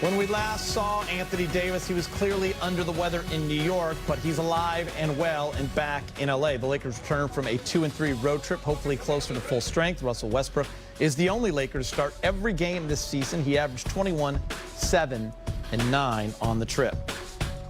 When we last saw Anthony Davis, he was clearly under the weather in New York, but he's alive and well and back in L.A. The Lakers return from a 2-3 road trip, hopefully closer to full strength. Russell Westbrook is the only Laker to start every game this season. He averaged 21, 7, and 9 on the trip.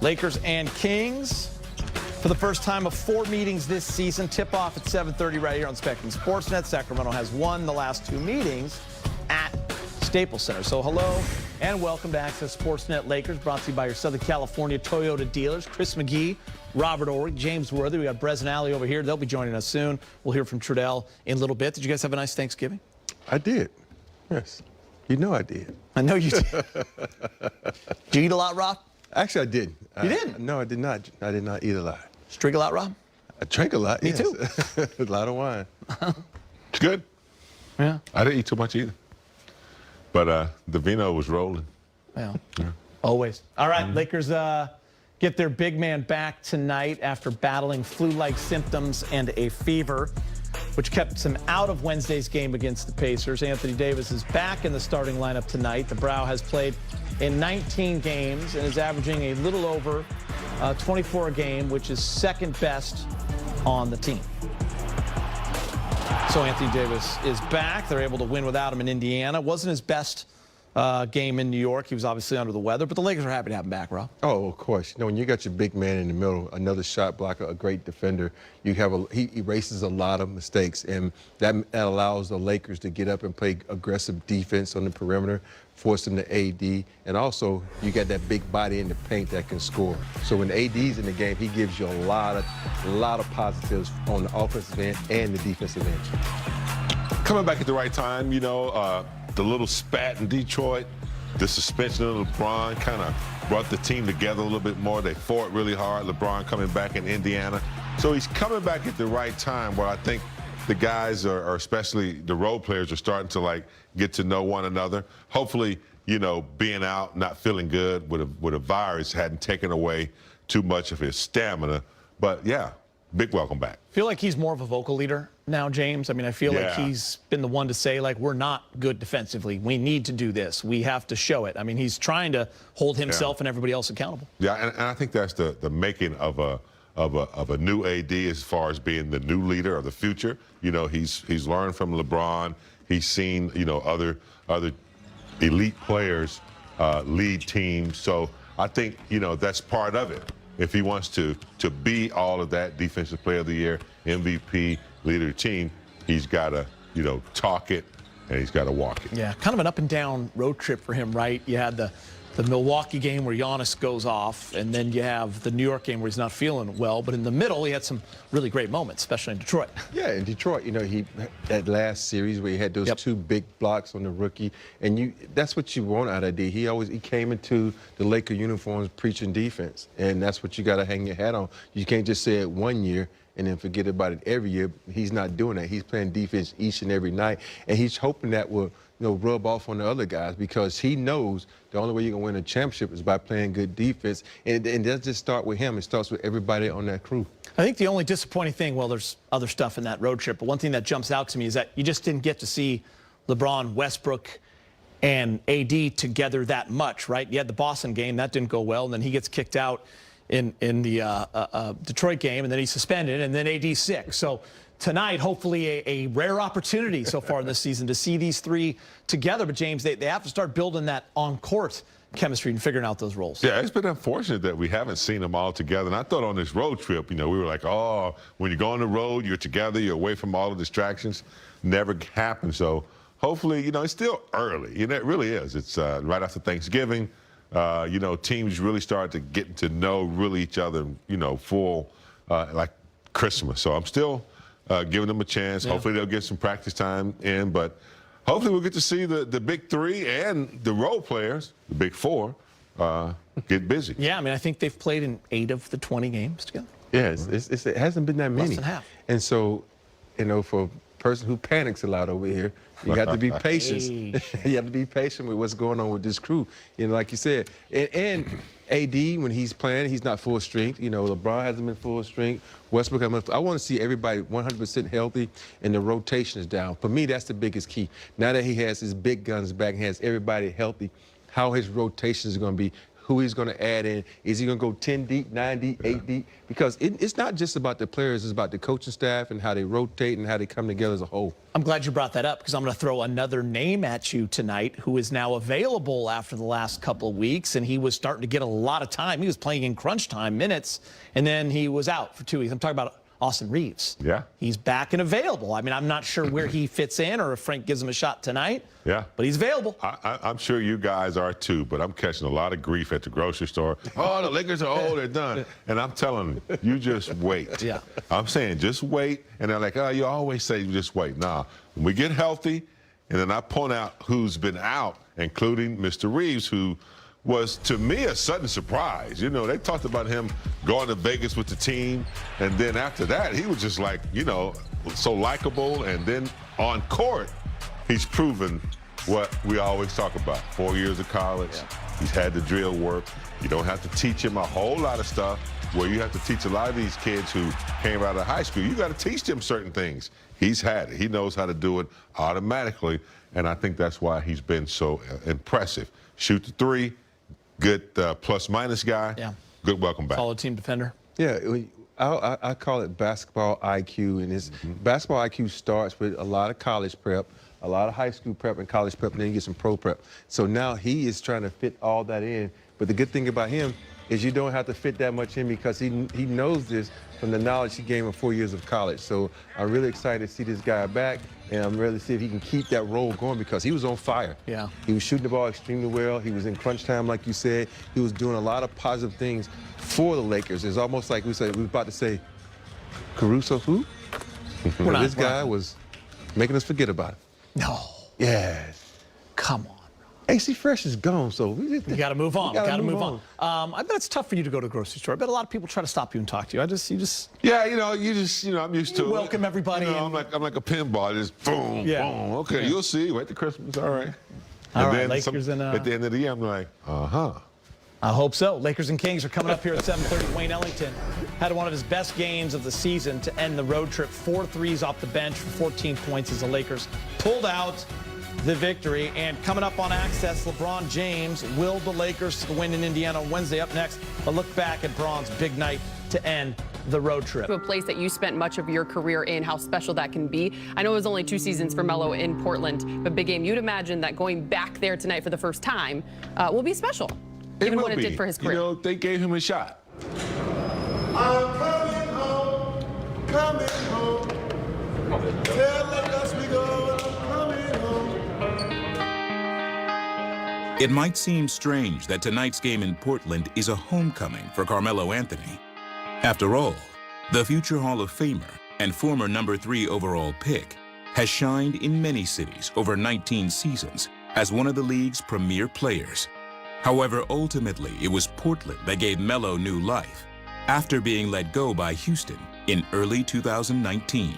Lakers and Kings, for the first time of 4 meetings this season, tip-off at 7:30 right here on Spectrum Sportsnet. Sacramento has won the last 2 meetings at Staples Center. So hello and welcome to Access Sportsnet Lakers, brought to you by your Southern California Toyota dealers. Chris McGee, Robert Orrick, James Worthy. We got Brez and Allie over here. They'll be joining us soon. We'll hear from Trudell in a little bit. Did you guys have a nice Thanksgiving? I did. Yes. You know I did. I know you did. Did you eat a lot, Rob? Actually, I didn't. You didn't? No, I did not. I did not eat a lot. Drink a lot, Rob? I drank a lot, Me yes. too. A lot of wine. It's good. Yeah. I didn't eat too much either. But the vino was rolling. Well, always. All right, Lakers get their big man back tonight after battling flu-like symptoms and a fever, which kept him out of Wednesday's game against the Pacers. Anthony Davis is back in the starting lineup tonight. The Brow has played in 19 games and is averaging a little over 24 a game, which is second best on the team. So Anthony Davis is back. They're able to win without him in Indiana. Wasn't his best game in New York. He was obviously under the weather, but the Lakers are happy to have him back, Rob. Oh, of course. You know, when you got your big man in the middle, another shot blocker, a great defender, he erases a lot of mistakes, and that allows the Lakers to get up and play aggressive defense on the perimeter, force them to AD, and also you got that big body in the paint that can score. So when AD's in the game, he gives you a lot of positives on the offensive end and the defensive end. Coming back at the right time, you know, the little spat in Detroit, the suspension of LeBron kind of brought the team together a little bit more. They fought really hard. LeBron coming back in Indiana. So he's coming back at the right time where I think the guys are especially the role players are starting to like get to know one another. Hopefully, you know, being out, not feeling good with a virus hadn't taken away too much of his stamina. But yeah, big welcome back. I feel like he's more of a vocal leader now, James. I mean, I feel like he's been the one to say, like, we're not good defensively. We need to do this. We have to show it. I mean, he's trying to hold himself and everybody else accountable. Yeah, and I think that's the making of a new AD as far as being the new leader of the future. You know, he's learned from LeBron. He's seen, you know, other elite players lead teams. So I think, you know, that's part of it. If he wants to be all of that, Defensive Player of the Year, MVP, leader of the team, he's got to, you know, talk it and he's got to walk it. Yeah, kind of an up and down road trip for him, right? You had the Milwaukee game where Giannis goes off, and then you have the New York game where he's not feeling well. But in the middle, he had some really great moments, especially in Detroit. Yeah, in Detroit, you know, that last series where he had those 2 big blocks on the rookie, and that's what you want out of D. He came into the Laker uniforms preaching defense, and that's what you got to hang your hat on. You can't just say it one year and then forget about it every year. He's not doing that. He's playing defense each and every night, and he's hoping that will, you know, rub off on the other guys, because he knows the only way you're going to win a championship is by playing good defense. And it doesn't just start with him. It starts with everybody on that crew. I think the only disappointing thing, well, there's other stuff in that road trip, but one thing that jumps out to me is that you just didn't get to see LeBron, Westbrook, and AD together that much, right? You had the Boston game. That didn't go well, and then he gets kicked out in the Detroit game, and then he's suspended, and then AD's sick. So tonight, hopefully a rare opportunity so far in this season to see these 3 together. But, James, they have to start building that on-court chemistry and figuring out those roles. Yeah, it's been unfortunate that we haven't seen them all together. And I thought on this road trip, you know, we were like, oh, when you go on the road, you're together, you're away from all the distractions. Never happened. So hopefully, you know, it's still early. You know, it really is. It's right after Thanksgiving. You know, teams really start to get to know really each other, you know, full like Christmas. So I'm still giving them a chance. Yeah. Hopefully they'll get some practice time in, but hopefully we'll get to see the big 3 and the role players, the big 4, get busy. Yeah, I mean, I think they've played in 8 of the 20 games together. Yeah, it hasn't been that many. Less than half. And so, you know, for a person who panics a lot over here, you have to be patient. You have to be patient with what's going on with this crew. You know, like you said. And AD, when he's playing, he's not full strength. You know, LeBron hasn't been full strength. Westbrook, I want to see everybody 100% healthy and the rotation is down. For me, that's the biggest key. Now that he has his big guns back and has everybody healthy, how his rotations are going to be, who he's going to add in. Is he going to go 10 deep, 9 deep, 8 deep? Because it's not just about the players, it's about the coaching staff and how they rotate and how they come together as a whole. I'm glad you brought that up, because I'm going to throw another name at you tonight who is now available after the last couple of weeks, and he was starting to get a lot of time. He was playing in crunch time minutes, and then he was out for 2 weeks. I'm talking about Austin Reeves. Yeah. He's back and available. I mean, I'm not sure where he fits in or if Frank gives him a shot tonight. Yeah. But he's available. I'm sure you guys are too, but I'm catching a lot of grief at the grocery store. Oh, the Lakers are old, they're done. And I'm telling you just wait. Yeah. I'm saying just wait. And they're like, oh, you always say just wait. Nah, when we get healthy, and then I point out who's been out, including Mr. Reeves, who was, to me, a sudden surprise. You know, they talked about him going to Vegas with the team, and then after that, he was just like, you know, so likable, and then on court, he's proven what we always talk about. 4 years of college, he's had the drill work. You don't have to teach him a whole lot of stuff where you have to teach a lot of these kids who came out of high school. You got to teach them certain things. He's had it. He knows how to do it automatically, and I think that's why he's been so impressive. Shoot the three. Good plus-minus guy. Yeah. Good welcome back. Solid team defender. Yeah, I call it basketball IQ, and it's basketball IQ starts with a lot of college prep, a lot of high school prep and college prep, and then you get some pro prep. So now he is trying to fit all that in. But the good thing about him is you don't have to fit that much in, because he knows this from the knowledge he gained in 4 years of college. So I'm really excited to see this guy back, and I'm really see if he can keep that role going, because he was on fire. Yeah. He was shooting the ball extremely well. He was in crunch time, like you said. He was doing a lot of positive things for the Lakers. It's almost like we were about to say, Caruso who? This guy was making us forget about it. No. Yes. Come on. AC Fresh is gone, so we got to move on. We gotta move on. I bet it's tough for you to go to a grocery store. I bet a lot of people try to stop you and talk to you. You just. Yeah, you know, I'm used to it. Welcome everybody. You know, I'm like a pinball, just boom, boom. Okay, you'll see. Wait till Christmas. All right. All right, Lakers and at the end of the year, I'm like, I hope so. Lakers and Kings are coming up here at 7:30. Wayne Ellington had one of his best games of the season to end the road trip. 4 threes off the bench for 14 points as the Lakers pulled out the victory. And coming up on Access, LeBron James willed the Lakers to the win in Indiana on Wednesday. Up next, a look back at Bron's big night to end the road trip. To a place that you spent much of your career in, how special that can be. I know it was only 2 seasons for Melo in Portland, but big game. You'd imagine that going back there tonight for the first time will be special, given what it did for his career. You know, they gave him a shot. I'm coming home, coming home. Tell us we go, I'm coming home. It might seem strange that tonight's game in Portland is a homecoming for Carmelo Anthony. After all, the future Hall of Famer and former #3 overall pick has shined in many cities over 19 seasons as one of the league's premier players. However, ultimately, it was Portland that gave Melo new life after being let go by Houston in early 2019.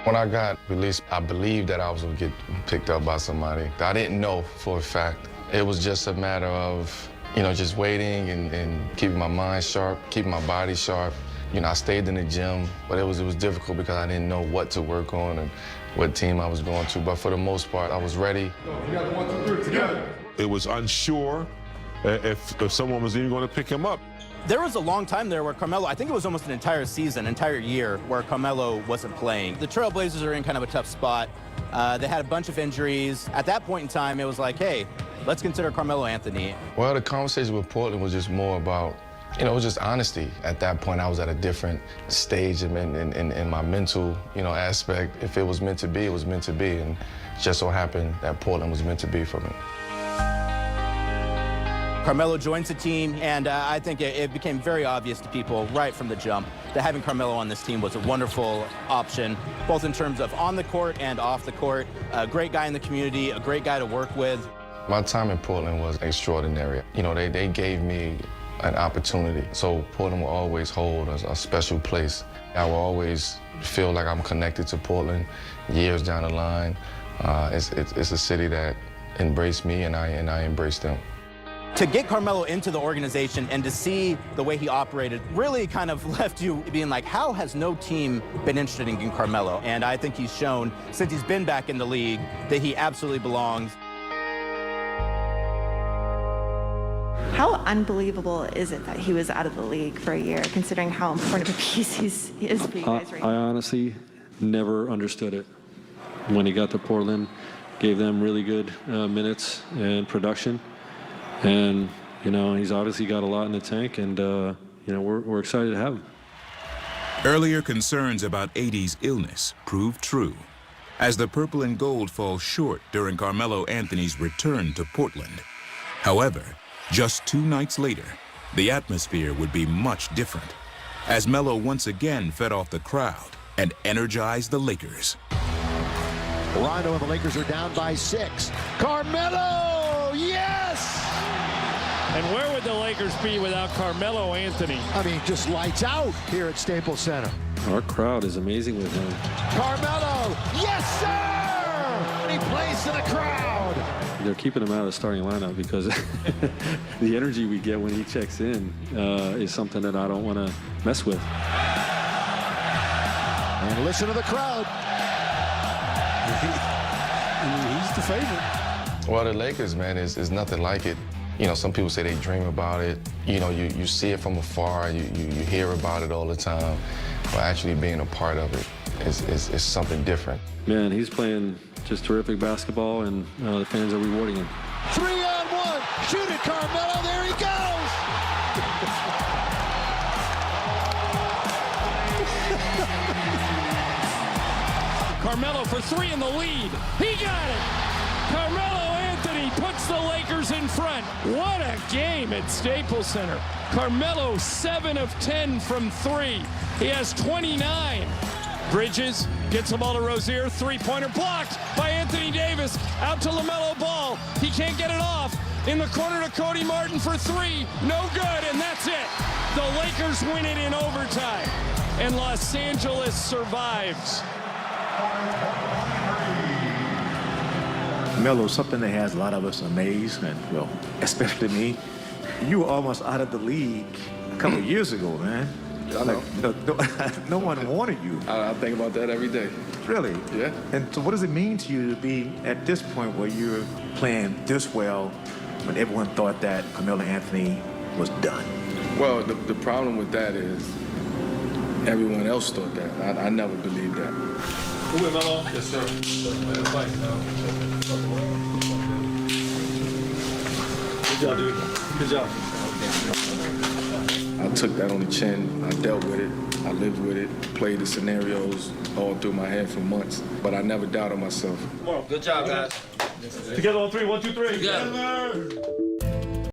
When I got released, I believed that I was going to get picked up by somebody. I didn't know for a fact. It was just a matter of, you know, just waiting and keeping my mind sharp, keeping my body sharp. You know, I stayed in the gym, but it was difficult because I didn't know what to work on and what team I was going to. But for the most part, I was ready. You got 1, 2, 3 together. It was unsure if someone was even going to pick him up. There was a long time there where Carmelo, I think it was almost an entire season, entire year, where Carmelo wasn't playing. The Trailblazers are in kind of a tough spot. They had a bunch of injuries. At that point in time, it was like, hey, let's consider Carmelo Anthony. Well, the conversation with Portland was just more about, you know, it was just honesty. At that point, I was at a different stage in my mental, you know, aspect. If it was meant to be, it was meant to be. And it just so happened that Portland was meant to be for me. Carmelo joins the team, and I think it became very obvious to people right from the jump that having Carmelo on this team was a wonderful option, both in terms of on the court and off the court. A great guy in the community, a great guy to work with. My time in Portland was extraordinary. You know, they gave me an opportunity, so Portland will always hold a special place. I will always feel like I'm connected to Portland years down the line. It's a city that embraced me, and I embraced them. To get Carmelo into the organization and to see the way he operated really kind of left you being like, how has no team been interested in Carmelo? And I think he's shown, since he's been back in the league, that he absolutely belongs. How unbelievable is it that he was out of the league for a year, considering how important of a piece he is for you guys right now? I honestly never understood it. When he got to Portland, gave them really good minutes and production. And, you know, he's obviously got a lot in the tank, and, you know, we're excited to have him. Earlier concerns about AD's illness proved true, as the purple and gold fall short during Carmelo Anthony's return to Portland. However, just 2 nights later, the atmosphere would be much different, as Melo once again fed off the crowd and energized the Lakers. Rondo and the Lakers are down by 6. Carmelo, yes! And where would the Lakers be without Carmelo Anthony? I mean, just lights out here at Staples Center. Our crowd is amazing with him. Carmelo, yes, sir! And he plays to the crowd. They're keeping him out of the starting lineup because the energy we get when he checks in is something that I don't want to mess with. And listen to the crowd. He's the favorite. Well, the Lakers, man, is nothing like it. You know, some people say they dream about it. You know, you see it from afar, you hear about it all the time. But actually being a part of it is something different. Man, he's playing just terrific basketball, and the fans are rewarding him. 3-on-1, shoot it, Carmelo, there he goes! Carmelo for 3 in the lead. He got it. Carmelo Anthony puts the Lakers in front. What a game at Staples Center. Carmelo 7 of 10 from 3. He has 29. Bridges gets the ball to Rozier. 3-pointer blocked by Anthony Davis. Out to LaMelo Ball. He can't get it off. In the corner to Cody Martin for 3. No good, and that's it. The Lakers win it in overtime. And Los Angeles survives. Melo, something that has a lot of us amazed, and well, especially me. You were almost out of the league a couple of years ago, man. I know. No one wanted you. I think about that every day. Really? Yeah. And so what does it mean to you to be at this point where you're playing this well when everyone thought that Carmelo Anthony was done? Well, the problem with that is everyone else thought that. I never believed that. Who went Melo? Yes, sir. Good job, dude. Good job. I took that on the chin. I dealt with it. I lived with it. Played the scenarios all through my head for months. But I never doubted myself. Good job, guys. Together on 3. 1, 2, 3. Together.